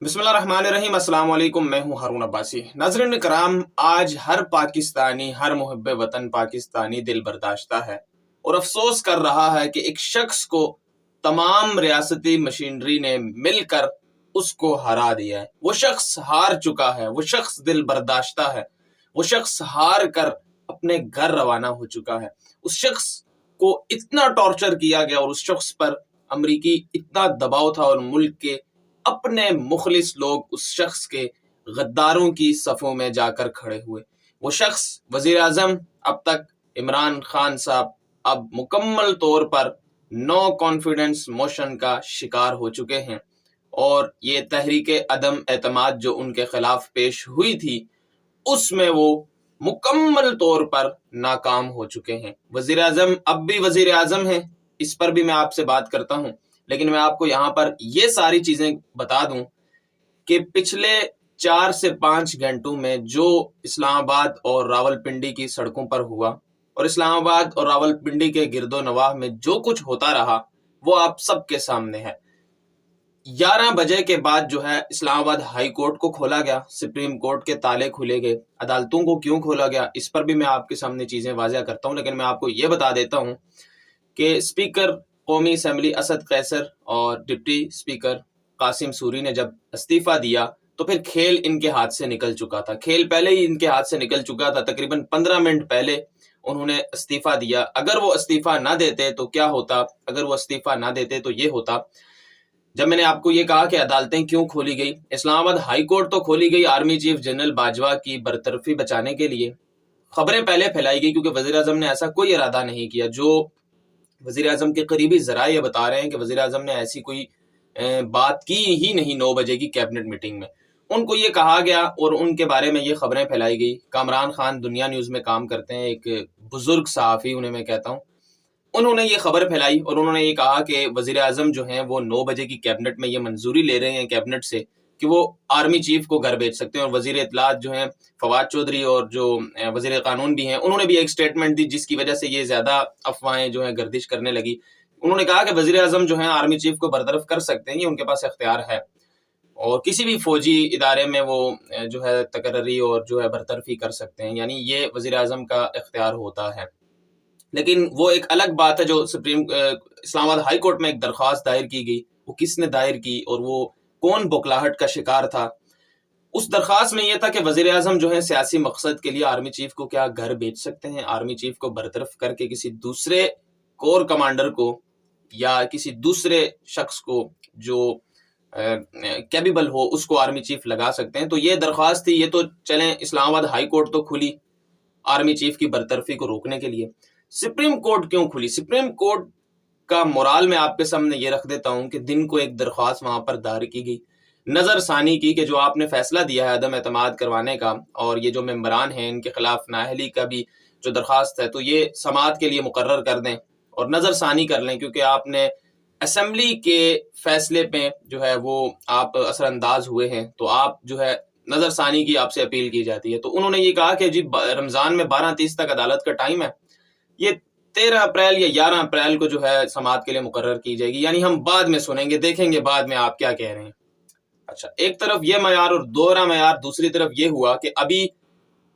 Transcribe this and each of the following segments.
बिस्मिल्लाहिर्रहमानिर्रहीम। अस्सलाम वालेकुम। मैं हूं हारून अब्बासी। नाज़रीन कराम, आज हर पाकिस्तानी, हर मुहिब्बे वतन पाकिस्तानी दिल बर्दाश्ता है और अफसोस कर रहा है कि एक शख्स को तमाम रियासती मशीनरी ने मिलकर उसको हरा दिया है। वो शख्स हार चुका है, वो शख्स दिल बर्दाश्ता है, वो शख्स हार कर अपने घर रवाना हो चुका है। उस शख्स को इतना टॉर्चर किया गया और उस शख्स पर अमरीकी इतना दबाव था और मुल्क के अपने मुखलिस लोग उस शख्स के गद्दारों की सफ़ों में जाकर खड़े हुए। वो शख्स वज़ीर आज़म अब तक इमरान खान साहब अब मुकम्मल तौर पर नो कॉन्फिडेंस मोशन का शिकार हो चुके हैं और ये तहरीके अदम एतमाद जो उनके खिलाफ पेश हुई थी उसमें वो मुकम्मल तौर पर नाकाम हो चुके हैं। वज़ीर आज़म अब भी वज़ीर आज़म हैं, इस पर भी मैं आपसे बात करता हूँ, लेकिन मैं आपको यहाँ पर ये सारी चीज़ें बता दूं कि पिछले 4 से 5 घंटों में जो इस्लामाबाद और रावलपिंडी की सड़कों पर हुआ और इस्लामाबाद और रावलपिंडी के गिरदो नवाह में जो कुछ होता रहा वो आप सबके सामने है। 11 बजे के बाद जो है इस्लामाबाद हाई कोर्ट को खोला गया, सुप्रीम कोर्ट के ताले खुले गए। अदालतों को क्यों खोला गया इस पर भी मैं आपके सामने चीज़ें वाज़ेह करता हूँ, लेकिन मैं आपको ये बता देता हूँ कि स्पीकर कौमी असम्बली असद कैसर और डिप्टी स्पीकर कासिम सूरी ने जब इस्तीफ़ा दिया तो फिर खेल इनके हाथ से निकल चुका था। खेल पहले ही इनके हाथ से निकल चुका था। तकरीबन 15 मिनट पहले उन्होंने इस्तीफ़ा दिया। अगर वो इस्तीफ़ा ना देते तो क्या होता? अगर वो इस्तीफ़ा ना देते तो ये होता। जब मैंने आपको ये कहा कि अदालतें क्यों खोली गई, इस्लामाबाद हाई कोर्ट तो खोली गई आर्मी चीफ जनरल बाजवा की बरतरफी बचाने के लिए। खबरें पहले फैलाई गई क्योंकि वज़ीर आज़म ने ऐसा कोई इरादा नहीं किया। जो वज़ीर आज़म के करीबी ज़राए ये बता रहे हैं कि वज़ीर आज़म ने ऐसी कोई बात की ही नहीं। 9 बजे की कैबिनेट मीटिंग में उनको ये कहा गया और उनके बारे में ये खबरें फैलाई गई। कामरान खान दुनिया न्यूज़ में काम करते हैं, एक बुजुर्ग सहाफ़ी उन्हें मैं कहता हूँ, उन्होंने ये खबर फैलाई और उन्होंने ये कहा कि वज़ीर आज़म जो हैं वो 9 बजे की कैबिनेट में ये मंजूरी ले रहे हैं कैबिनेट से कि वो आर्मी चीफ को घर भेज सकते हैं। और वज़ीर इत्तलात जो हैं फवाद चौधरी और जो वज़ीर कानून भी हैं उन्होंने भी एक स्टेटमेंट दी जिसकी वजह से ये ज़्यादा अफवाहें जो हैं गर्दिश करने लगी। उन्होंने कहा कि वज़ीर आज़म जो हैं आर्मी चीफ को बरतरफ कर सकते हैं, ये उनके पास इख्तियार है और किसी भी फौजी इदारे में वो जो है तकर्री और जो है बरतरफी कर सकते हैं, यानी ये वज़ीर आज़म का इख्तियार होता है। लेकिन वो एक अलग बात है जो इस्लामाबाद हाई कोर्ट में एक दरख्वास्त दायर की गई, वो किसने दायर की और वो कौन बौखलाहट का शिकार था। उस दरख्वास्त में ये था कि वज़ीर आज़म जो है सियासी मकसद के लिए आर्मी चीफ को क्या घर भेज सकते हैं, आर्मी चीफ को बरतरफ करके किसी दूसरे कोर कमांडर को या किसी दूसरे शख्स को जो कैपेबल हो उसको आर्मी चीफ लगा सकते हैं। तो ये दरख्वास्त थी। ये तो चलें, इस्लामाबाद हाई कोर्ट तो खुली आर्मी चीफ की बरतरफी को रोकने के लिए। सुप्रीम कोर्ट क्यों खुली? सुप्रीम कोर्ट का मोराल मैं आपके सामने ये रख देता हूं कि दिन को एक दरख्वास्त वहां पर दायर की गई, नजर सानी की कि जो आपने फैसला दिया है अदम एतमाद करवाने का और ये जो मेंबरान हैं इनके खिलाफ नाअहली का भी जो दरख्वास्त है तो ये समाअत के लिए मुकर्रर कर दें और नजर सानी कर लें, क्योंकि आपने असम्बली के फैसले पे जो है वो आप असरअंदाज हुए हैं, तो आप जो है नजर सानी की आपसे अपील की जाती है। तो उन्होंने ये कहा कि जी रमजान में 12:30 तक अदालत का टाइम है, ये 13 अप्रैल या 11 अप्रैल को जो है समाअत के लिए मुकर्रर की जाएगी, यानी हम बाद में सुनेंगे, देखेंगे बाद में आप क्या कह रहे हैं। अच्छा, एक तरफ ये मयार और दोहरा मयार, दूसरी तरफ ये हुआ कि अभी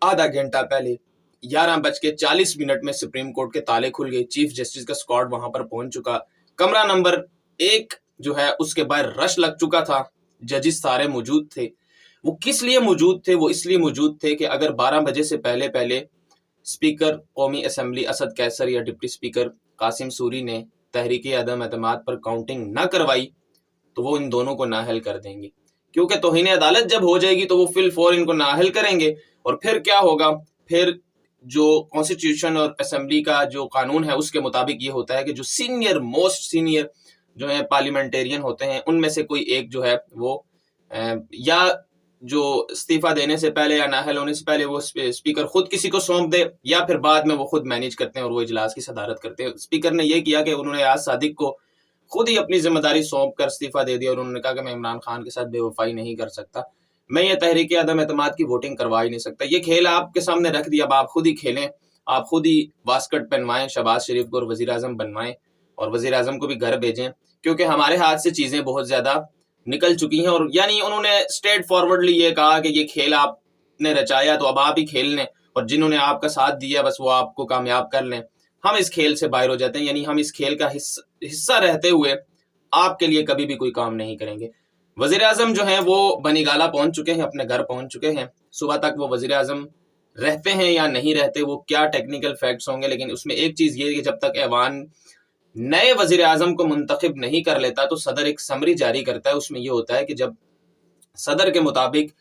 आधा घंटा पहले 11:40 में सुप्रीम कोर्ट के ताले खुल गए। चीफ जस्टिस का स्क्वाड वहां पर पहुंच चुका। कमरा नंबर 1 जो है उसके बाहर रश लग चुका था। जजेस सारे मौजूद थे। वो किस लिए मौजूद थे? वो इसलिए मौजूद थे कि अगर 12 बजे से पहले पहले स्पीकर कौमी असम्बली असद कैसर या डिप्टी स्पीकर कासिम सूरी ने तहरीके अदम एतमाद पर काउंटिंग न करवाई तो वो इन दोनों को नाअहल कर देंगे, क्योंकि तौहीन अदालत जब हो जाएगी तो वो फिल फौर इनको नाअहल करेंगे। और फिर क्या होगा? फिर जो कॉन्स्टिट्यूशन और असम्बली का जो कानून है उसके मुताबिक ये होता है कि जो मोस्ट सीनियर जो है पार्लियामेंटेरियन होते हैं उनमें से कोई एक जो है वो या जो इस्तीफा देने से पहले या नाअहल होने से पहले वो स्पीकर खुद किसी को सौंप दे या फिर बाद में वो खुद मैनेज करते हैं और वो इजलास की सदारत करते हैं। स्पीकर ने ये किया कि उन्होंने आज सादिक को खुद ही अपनी जिम्मेदारी सौंप कर इस्तीफा दे दिया और उन्होंने कहा कि मैं इमरान खान के साथ बेवफाई नहीं कर सकता, मैं ये तहरीक अदम एतमाद की वोटिंग करवा ही नहीं सकता। ये खेल आपके सामने रख दिया, अब आप खुद ही खेलें, आप खुद ही वास्कट पहनवाएं, शहबाज शरीफ को और वज़ीर आज़म बनवाएं और वज़ीर आज़म को भी घर भेजें, क्योंकि हमारे हाथ से चीज़ें बहुत ज़्यादा نکل چکی ہیں، اور یعنی انہوں نے اسٹریٹ فارورڈلی یہ کہا کہ یہ کھیل آپ نے رچایا تو اب آپ ہی کھیل لیں، اور جنہوں نے آپ کا ساتھ دیا بس وہ آپ کو کامیاب کر لیں، ہم اس کھیل سے باہر ہو جاتے ہیں، یعنی ہم اس کھیل کا حصہ رہتے ہوئے آپ کے لیے کبھی بھی کوئی کام نہیں کریں گے۔ وزیر اعظم جو ہیں وہ بنی گالہ پہنچ چکے ہیں، اپنے گھر پہنچ چکے ہیں، صبح تک وہ وزیر اعظم رہتے ہیں یا نہیں رہتے وہ کیا ٹیکنیکل فیکٹس ہوں گے، لیکن اس میں ایک چیز یہ ہے کہ جب تک ایوان نئے وزیر اعظم کو منتخب نہیں کر لیتا تو صدر ایک سمری جاری کرتا ہے، اس میں یہ ہوتا ہے کہ جب صدر کے مطابق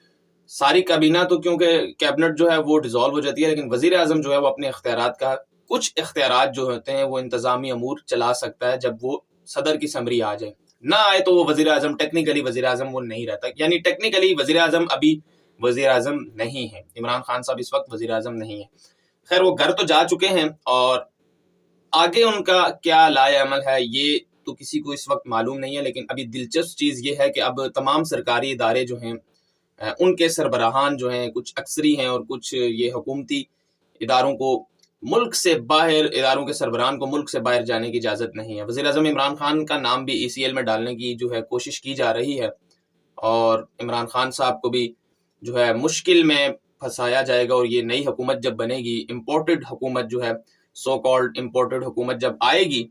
ساری کابینہ تو کیونکہ کیبنٹ جو ہے وہ ڈیزالو ہو جاتی ہے، لیکن وزیر اعظم جو ہے وہ اپنے اختیارات کا کچھ اختیارات جو ہوتے ہیں وہ انتظامی امور چلا سکتا ہے جب وہ صدر کی سمری آ جائے، نہ آئے تو وہ وزیر اعظم ٹیکنیکلی وزیر اعظم وہ نہیں رہتا، یعنی ٹیکنیکلی وزیر اعظم ابھی وزیر اعظم نہیں ہے، عمران خان صاحب اس وقت وزیر اعظم نہیں ہے۔ خیر وہ گھر تو جا چکے ہیں، اور آگے ان کا کیا لائے عمل ہے یہ تو کسی کو اس وقت معلوم نہیں ہے، لیکن ابھی دلچسپ چیز یہ ہے کہ اب تمام سرکاری ادارے جو ہیں ان کے سربراہان جو ہیں کچھ اکثری ہیں اور کچھ یہ حکومتی اداروں کو ملک سے باہر، اداروں کے سربراہان کو ملک سے باہر جانے کی اجازت نہیں ہے۔ وزیر اعظم عمران خان کا نام بھی ECL میں ڈالنے کی جو ہے کوشش کی جا رہی ہے، اور عمران خان صاحب کو بھی جو ہے مشکل میں پھنسایا جائے گا، اور یہ نئی حکومت جب بنے گی، امپورٹڈ حکومت جو ہے، سو کالڈ امپورٹڈ حکومت جب آئے گی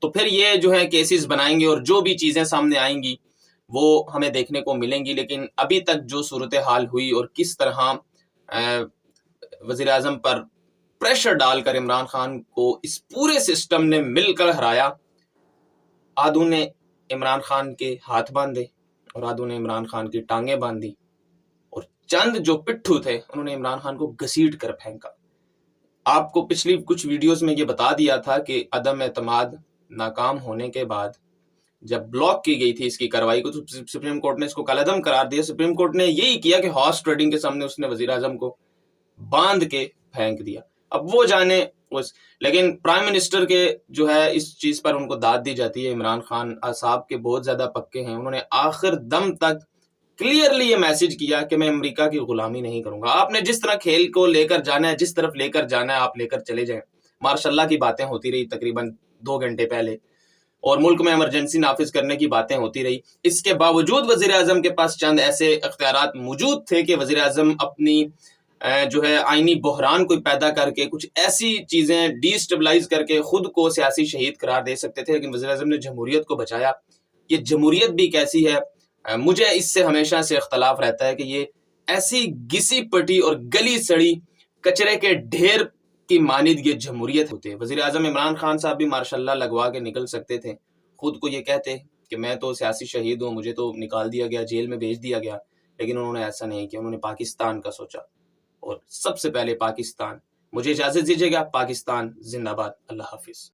تو پھر یہ جو ہے کیسز بنائیں گے، اور جو بھی چیزیں سامنے آئیں گی وہ ہمیں دیکھنے کو ملیں گی۔ لیکن ابھی تک جو صورتحال ہوئی اور کس طرح وزیر اعظم پر پریشر ڈال کر عمران خان کو اس پورے سسٹم نے مل کر ہرایا، آدھوں نے عمران خان کے ہاتھ باندھے اور آدھوں نے عمران خان کی ٹانگیں باندھی، اور چند جو پٹھو تھے انہوں نے عمران خان کو گھسیٹ کر پھینکا۔ آپ کو پچھلی کچھ ویڈیوز میں یہ بتا دیا تھا کہ عدم اعتماد ناکام ہونے کے بعد جب بلاک کی گئی تھی اس کی کارروائی کو تو سپریم کورٹ نے اس کو کالعدم قرار دیا۔ سپریم کورٹ نے یہی کیا کہ ہارس ٹریڈنگ کے سامنے اس نے وزیر اعظم کو باندھ کے پھینک دیا۔ اب وہ جانے لیکن پرائم منسٹر کے جو ہے اس چیز پر ان کو داد دی جاتی ہے۔ عمران خان اعصاب کے بہت زیادہ پکے ہیں، انہوں نے آخر دم تک کلیئرلی یہ میسج کیا کہ میں امریکہ کی غلامی نہیں کروں گا، آپ نے جس طرح کھیل کو لے کر جانا ہے، جس طرف لے کر جانا ہے آپ لے کر چلے جائیں۔ ماشاء اللہ کی باتیں ہوتی رہی تقریباً 2 گھنٹے پہلے، اور ملک میں ایمرجنسی نافذ کرنے کی باتیں ہوتی رہی، اس کے باوجود وزیر اعظم کے پاس چند ایسے اختیارات موجود تھے کہ وزیر اعظم اپنی جو ہے آئینی بحران کو پیدا کر کے کچھ ایسی چیزیں ڈی اسٹیبلائز کر کے خود کو سیاسی شہید قرار دے سکتے تھے، لیکن وزیر اعظم نے جمہوریت کو بچایا۔ یہ جمہوریت بھی کیسی ہے، مجھے اس سے ہمیشہ سے اختلاف رہتا ہے کہ یہ ایسی گسی پٹی اور گلی سڑی کچرے کے ڈھیر کی مانند یہ جمہوریت ہوتی ہے۔ وزیر اعظم عمران خان صاحب بھی ماشاءاللہ لگوا کے نکل سکتے تھے، خود کو یہ کہتے کہ میں تو سیاسی شہید ہوں، مجھے تو نکال دیا گیا، جیل میں بھیج دیا گیا، لیکن انہوں نے ایسا نہیں کیا، انہوں نے پاکستان کا سوچا، اور سب سے پہلے پاکستان۔ مجھے اجازت دیجیے گا، پاکستان زندہ باد، اللہ حافظ۔